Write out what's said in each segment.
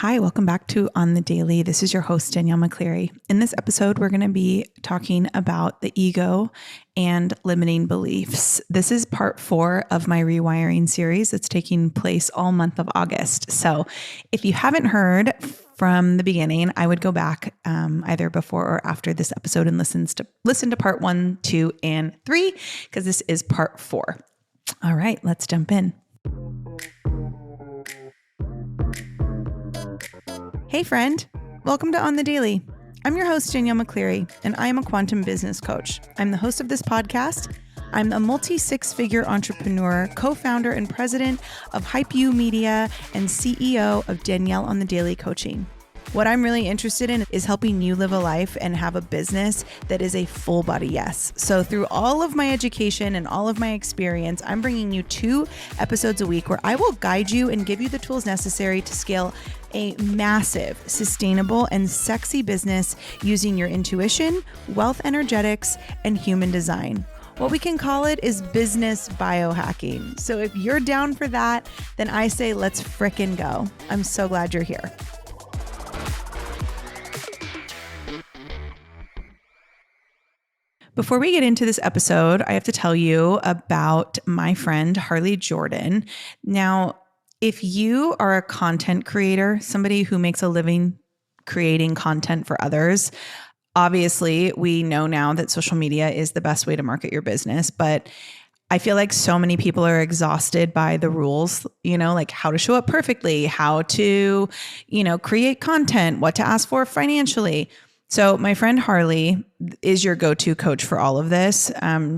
Hi, welcome back to On the Daily. This is your host, Danielle McCleary. In this episode, we're going to be talking about the ego and limiting beliefs. This is part 4 of my Rewiring series that's taking place all month of August. So if you haven't heard from the beginning, I would go back either before or after this episode and listen to part 1, 2, and 3, because this is part 4. All right, let's jump in. Hey friend, welcome to On the Daily. I'm your host, Danielle McCleary, and I am a quantum business coach. I'm the host of this podcast. I'm a multi-six-figure entrepreneur, co-founder and president of Hype You Media, and CEO of Danielle on the Daily Coaching. What I'm really interested in is helping you live a life and have a business that is a full body yes. So through all of my education and all of my experience, I'm bringing you 2 episodes a week where I will guide you and give you the tools necessary to scale a massive, sustainable, and sexy business using your intuition, wealth energetics, and human design. What we can call it is business biohacking. So if you're down for that, then I say let's frickin' go. I'm so glad you're here. Before we get into this episode, I have to tell you about my friend, Harley Jordan. Now, if you are a content creator, somebody who makes a living creating content for others, obviously we know now that social media is the best way to market your business, but I feel like so many people are exhausted by the rules, like how to show up perfectly, how to, create content, what to ask for financially. So my friend Harley is your go-to coach for all of this.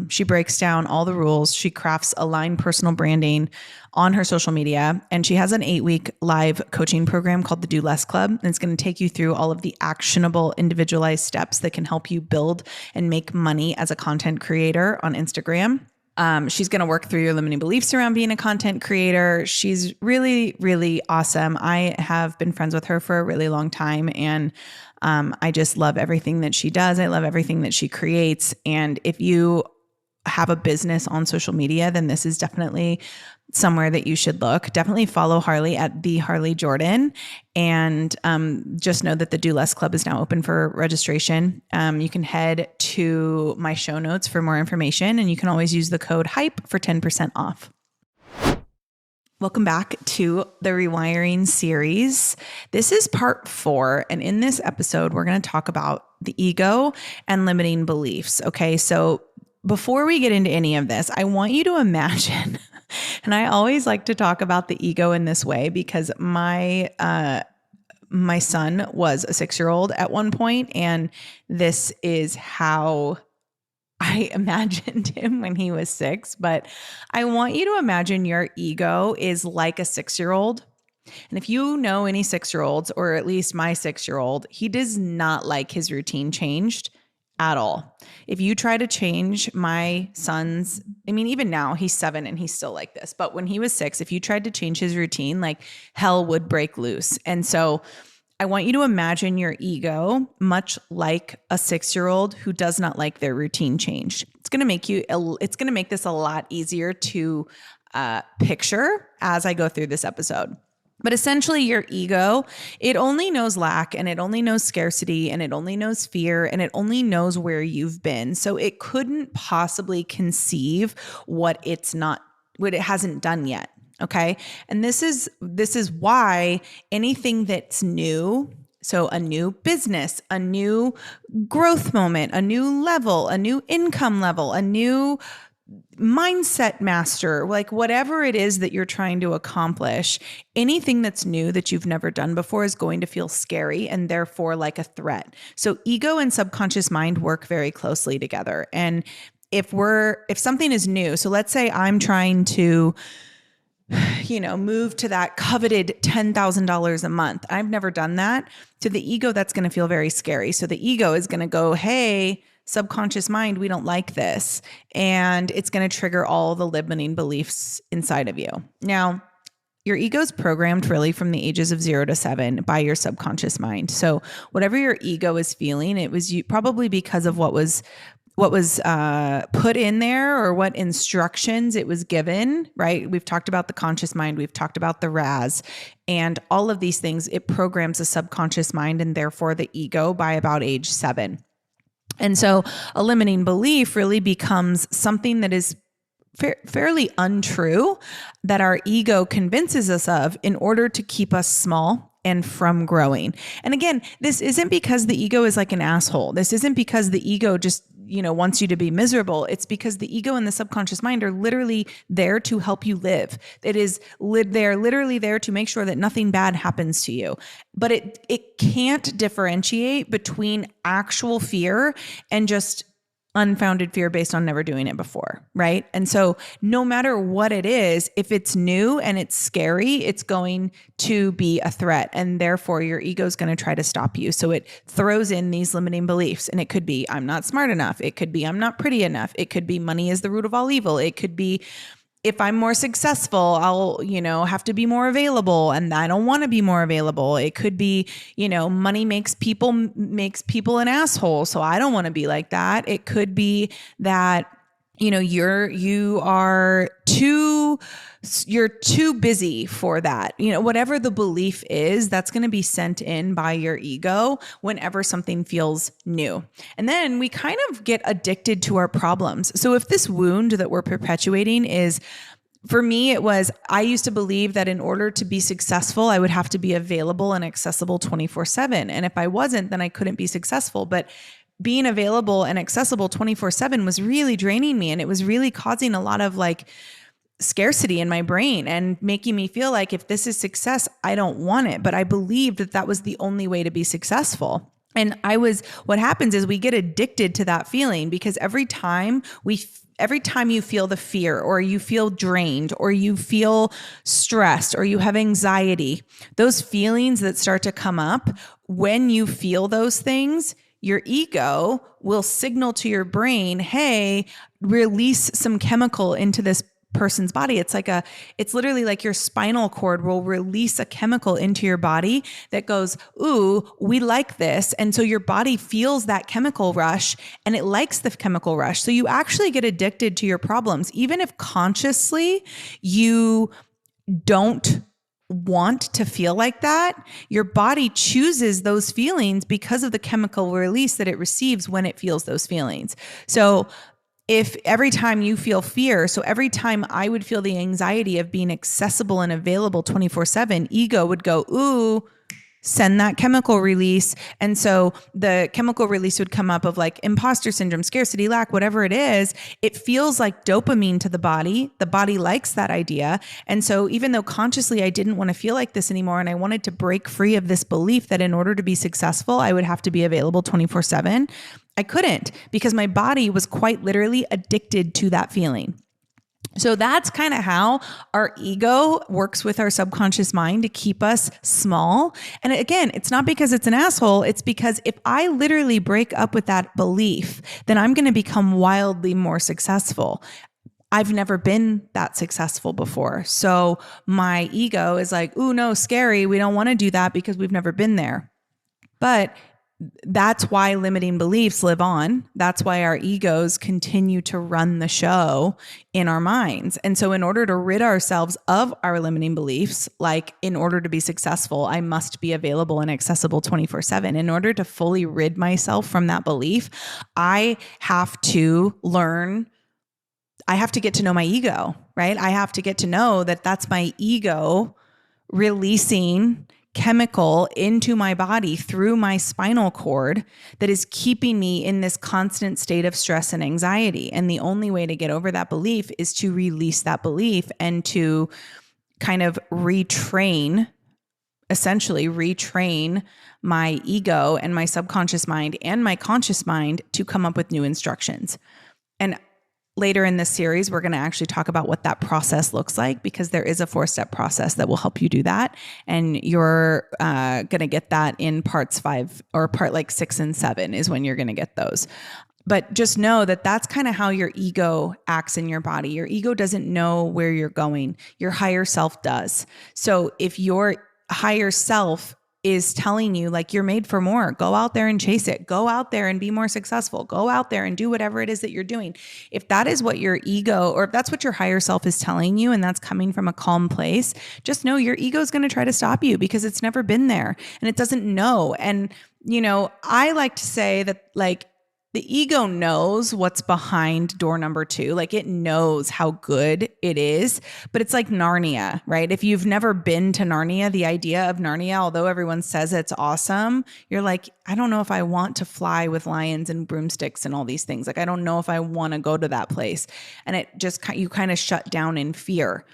She breaks down all the rules. She crafts aligned personal branding on her social media. And she has an 8-week live coaching program called the Do Less Club. And it's going to take you through all of the actionable individualized steps that can help you build and make money as a content creator on Instagram. She's going to work through your limiting beliefs around being a content creator. She's really, really awesome. I have been friends with her for a really long time, and I just love everything that she does. I love everything that she creates. And if you have a business on social media, then this is definitely somewhere that you should look. Definitely follow Harley at the Harley Jordan. And just know that the Do Less Club is now open for registration. You can head to my show notes for more information, and you can always use the code HYPE for 10% off. Welcome back to the Rewiring series. This is part 4. And in this episode, we're going to talk about the ego and limiting beliefs. Okay. So before we get into any of this, I want you to imagine, and I always like to talk about the ego in this way because my son was a 6-year-old at one point, and this is how I imagined him when he was 6, but I want you to imagine your ego is like a 6-year-old. And if you know any 6-year-olds, or at least my 6-year-old, he does not like his routine changed at all. If you try to change my son's, even now he's 7 and he's still like this, but when he was 6, if you tried to change his routine, like hell would break loose. And so I want you to imagine your ego much like a 6-year-old who does not like their routine changed. It's going to make this a lot easier to picture as I go through this episode. But essentially your ego, it only knows lack, and it only knows scarcity, and it only knows fear, and it only knows where you've been. So it couldn't possibly conceive what it hasn't done yet. Okay. And this is why anything that's new, so a new business, a new growth moment, a new level, a new income level, a new mindset master, like whatever it is that you're trying to accomplish, anything that's new that you've never done before is going to feel scary and therefore like a threat. So ego and subconscious mind work very closely together. And if something is new, so let's say I'm trying to move to that coveted $10,000 a month. I've never done that. To the ego, that's going to feel very scary. So the ego is going to go, hey, subconscious mind, we don't like this. And it's going to trigger all the limiting beliefs inside of you. Now, your ego is programmed really from the ages of 0 to 7 by your subconscious mind. So whatever your ego is feeling, it was probably because of what was put in there, or what instructions it was given, right? We've talked about the conscious mind. We've talked about the RAS, and all of these things, it programs the subconscious mind and therefore the ego by about age 7. And so a limiting belief really becomes something that is fairly untrue, that our ego convinces us of in order to keep us small and from growing. And again, this isn't because the ego is like an asshole. This isn't because the ego just, wants you to be miserable. It's because the ego and the subconscious mind are literally there to help you live. They're literally there to make sure that nothing bad happens to you. But it can't differentiate between actual fear and just unfounded fear based on never doing it before, right? And so no matter what it is, if it's new and it's scary, it's going to be a threat, and therefore your ego is going to try to stop you. So it throws in these limiting beliefs, and it could be, I'm not smart enough. It could be, I'm not pretty enough. It could be, money is the root of all evil. It could be, if I'm more successful, I'll, have to be more available, and I don't want to be more available. It could be, money makes people an asshole, so I don't want to be like that. It could be that, you're too busy for that. Whatever the belief is, that's going to be sent in by your ego whenever something feels new. And then we kind of get addicted to our problems. So if this wound that we're perpetuating is, for me, it was, I used to believe that in order to be successful, I would have to be available and accessible 24/7. And if I wasn't, then I couldn't be successful. But being available and accessible 24/7 was really draining me. And it was really causing a lot of scarcity in my brain and making me feel like if this is success, I don't want it. But I believed that was the only way to be successful. And what happens is we get addicted to that feeling, because every time you feel the fear, or you feel drained, or you feel stressed, or you have anxiety, those feelings that start to come up, when you feel those things, your ego will signal to your brain, hey, release some chemical into this person's body. It's literally like your spinal cord will release a chemical into your body that goes, ooh, we like this. And so your body feels that chemical rush, and it likes the chemical rush. So you actually get addicted to your problems. Even if consciously you don't want to feel like that, your body chooses those feelings because of the chemical release that it receives when it feels those feelings. So if every time you feel fear, so every time I would feel the anxiety of being accessible and available 24/7, ego would go, ooh, send that chemical release. And so the chemical release would come up of imposter syndrome, scarcity, lack, whatever it is. It feels like dopamine to the body. The body likes that idea. And so even though consciously I didn't want to feel like this anymore, and I wanted to break free of this belief that in order to be successful, I would have to be available 24/7, I couldn't, because my body was quite literally addicted to that feeling. So that's kind of how our ego works with our subconscious mind to keep us small. And again, it's not because it's an asshole. It's because if I literally break up with that belief, then I'm going to become wildly more successful. I've never been that successful before. So my ego is like, ooh, no, scary. We don't want to do that because we've never been there. But that's why limiting beliefs live on. That's why our egos continue to run the show in our minds. And so in order to rid ourselves of our limiting beliefs, in order to be successful, I must be available and accessible 24/7. In order to fully rid myself from that belief, I have to get to know my ego, right? I have to get to know that that's my ego releasing chemical into my body through my spinal cord that is keeping me in this constant state of stress and anxiety. And the only way to get over that belief is to release that belief and to kind of essentially retrain my ego and my subconscious mind and my conscious mind to come up with new instructions. And later in this series, we're going to actually talk about what that process looks like, because there is a 4-step process that will help you do that. And you're going to get that in parts 5, or part 6 and 7 is when you're going to get those. But just know that that's kind of how your ego acts in your body. Your ego doesn't know where you're going. Your higher self does. So if your higher self is telling you like you're made for more. Go out there and chase it. Go out there and be more successful. Go out there and do whatever it is that you're doing. If that is what your ego, or if that's what your higher self is telling you, and that's coming from a calm place, just know your ego is going to try to stop you because it's never been there and it doesn't know. And, I like to say that like, the ego knows what's behind door number 2. Like it knows how good it is, but it's like Narnia, right? If you've never been to Narnia, the idea of Narnia, although everyone says it's awesome, you're like, I don't know if I want to fly with lions and broomsticks and all these things. Like, I don't know if I want to go to that place. And it just, you kind of shut down in fear.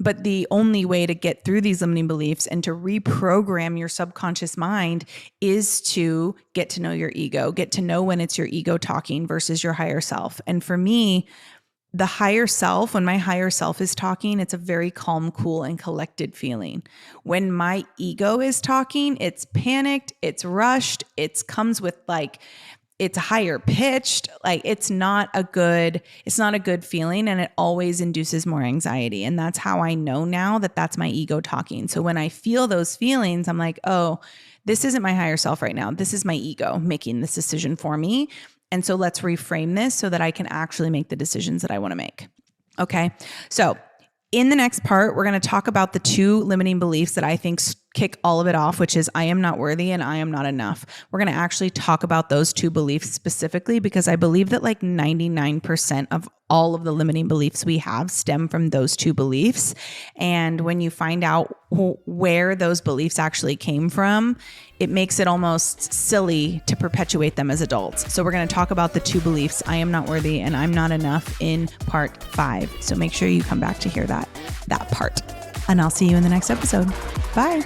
But the only way to get through these limiting beliefs and to reprogram your subconscious mind is to get to know your ego, get to know when it's your ego talking versus your higher self. And for me, the higher self, when my higher self is talking, it's a very calm, cool, and collected feeling. When my ego is talking, it's panicked, it's rushed, it comes with like, it's higher pitched, like it's not a good feeling, and it always induces more anxiety. And that's how I know now that that's my ego talking. So when I feel those feelings, I'm like, oh, this isn't my higher self right now. This is my ego making this decision for me. And so let's reframe this so that I can actually make the decisions that I want to make. Okay. So in the next part, we're going to talk about the 2 limiting beliefs that I think kick all of it off, which is I am not worthy and I am not enough. We're going to actually talk about those 2 beliefs specifically because I believe that like 99% of all of the limiting beliefs we have stem from those 2 beliefs. And when you find out where those beliefs actually came from, it makes it almost silly to perpetuate them as adults. So we're going to talk about the 2 beliefs, I am not worthy and I'm not enough, in part 5. So make sure you come back to hear that part. And I'll see you in the next episode. Bye.